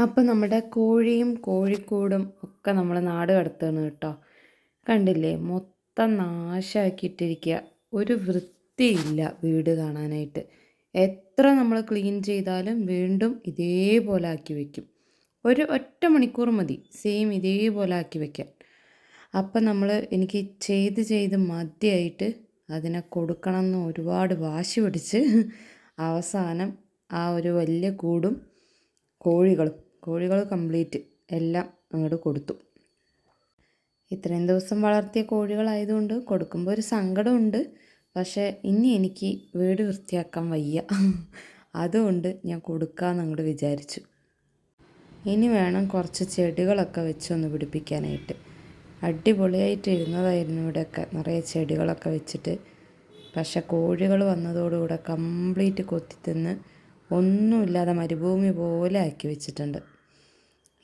അപ്പം നമ്മുടെ കോഴിയും കോഴിക്കൂടും ഒക്കെ നമ്മൾ നാട് കടത്തുകയാണ് കേട്ടോ. കണ്ടില്ലേ, മൊത്തം നാശാക്കിയിട്ടിരിക്കുക. ഒരു വൃത്തിയില്ല വീട് കാണാനായിട്ട്. എത്ര നമ്മൾ ക്ലീൻ ചെയ്താലും വീണ്ടും ഇതേപോലെ ആക്കി വയ്ക്കും. ഒരു ഒറ്റ മണിക്കൂർ മതി സെയിം ഇതേപോലെ ആക്കി വയ്ക്കാൻ. അപ്പം എനിക്ക് ചെയ്ത് മതിയായിട്ട് അതിനെ കൊടുക്കണം എന്ന് ഒരുപാട് വാശി പിടിച്ച് അവസാനം ആ ഒരു വലിയ കൂടും കോഴികൾ കംപ്ലീറ്റ് എല്ലാം അങ്ങോട്ട് കൊടുത്തു. ഇത്രയും ദിവസം വളർത്തിയ കോഴികളായതുകൊണ്ട് കൊടുക്കുമ്പോൾ ഒരു സങ്കടമുണ്ട്. പക്ഷേ ഇനി എനിക്ക് വീട് വൃത്തിയാക്കാൻ വയ്യ. അതുകൊണ്ട് ഞാൻ കൊടുക്കാമെന്ന് അങ്ങോട്ട് വിചാരിച്ചു. ഇനി വേണം കുറച്ച് ചെടികളൊക്കെ വെച്ചൊന്ന് പിടിപ്പിക്കാനായിട്ട്. അടിപൊളിയായിട്ട് ഇരുന്നതായിരുന്നു ഇവിടെയൊക്കെ, നിറയെ ചെടികളൊക്കെ വെച്ചിട്ട്. പക്ഷെ കോഴികൾ വന്നതോടുകൂടെ കംപ്ലീറ്റ് കൊത്തിത്തിന്ന് ഒന്നുമില്ലാതെ മരുഭൂമി പോലെ ആക്കി വെച്ചിട്ടുണ്ട്.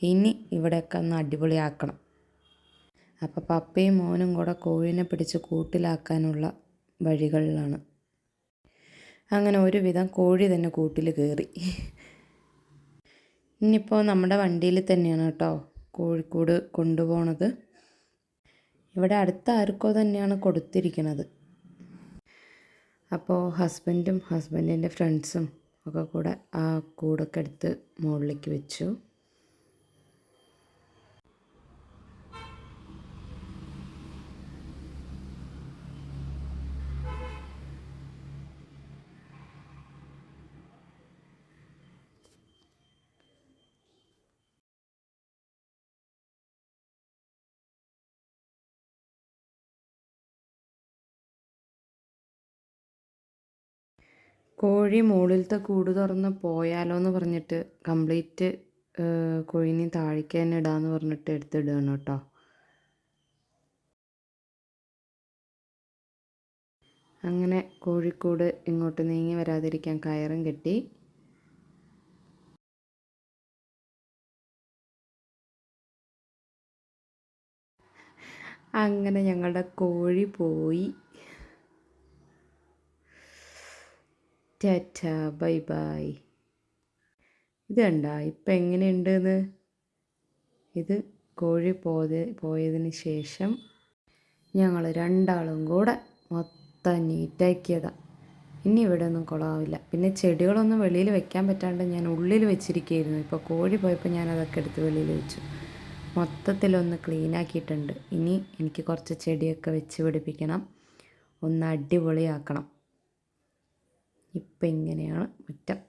ഇനി ഇവിടെയൊക്കെ ഒന്ന് അടിപൊളിയാക്കണം. അപ്പോൾ പപ്പയും മോനും കൂടെ കോഴീനെ പിടിച്ച് കൂട്ടിലാക്കാനുള്ള വഴികളിലാണ്. അങ്ങനെ ഒരുവിധം കോഴി തന്നെ കൂട്ടിൽ കയറി. ഇനിയിപ്പോൾ നമ്മുടെ വണ്ടിയിൽ തന്നെയാണ് കേട്ടോ കോഴിക്കൂട് കൊണ്ടുപോകണത്. ഇവിടെ അടുത്ത ആർക്കോ തന്നെയാണ് കൊടുത്തിരിക്കുന്നത്. അപ്പോൾ ഹസ്ബൻഡും ഹസ്ബൻഡിൻ്റെ ഫ്രണ്ട്സും ഒക്കെ കൂടെ ആ കൂടൊക്കെ എടുത്ത് മുകളിലേക്ക് വെച്ചു. കോഴി മുകളിലത്തെ കൂട് തുറന്ന് പോയാലോ എന്ന് പറഞ്ഞിട്ട് കംപ്ലീറ്റ് കോഴീനെ താഴേക്ക് തന്നെ ഇടാമെന്ന് പറഞ്ഞിട്ട് എടുത്തിടുകയാണ് കേട്ടോ. അങ്ങനെ കോഴിക്കൂട് ഇങ്ങോട്ട് നീങ്ങി വരാതിരിക്കാൻ കയറും കെട്ടി. അങ്ങനെ ഞങ്ങളുടെ കോഴി പോയി. Tata bye bye. ഇത് കണ്ട ഇപ്പം എങ്ങനെയുണ്ടെന്ന്. ഇത് കോഴി പോയതിന് ശേഷം ഞങ്ങൾ രണ്ടാളും കൂടെ മൊത്തം നീറ്റാക്കിയതാണ്. ഇനി ഇവിടെ ഒന്നും കുളമാവില്ല. പിന്നെ ചെടികളൊന്നും വെളിയിൽ വെക്കാൻ പറ്റാണ്ട് ഞാൻ ഉള്ളിൽ വെച്ചിരിക്കുകയായിരുന്നു. ഇപ്പോൾ കോഴി പോയപ്പോൾ ഞാൻ അതൊക്കെ എടുത്ത് വെളിയിൽ വെച്ചു. മൊത്തത്തിലൊന്ന് ക്ലീനാക്കിയിട്ടുണ്ട്. ഇനി എനിക്ക് കുറച്ച് ചെടിയൊക്കെ വെച്ച് പിടിപ്പിക്കണം, ഒന്ന് അടിപൊളിയാക്കണം. ഇപ്പം ഇങ്ങനെയാണ് മുറ്റം.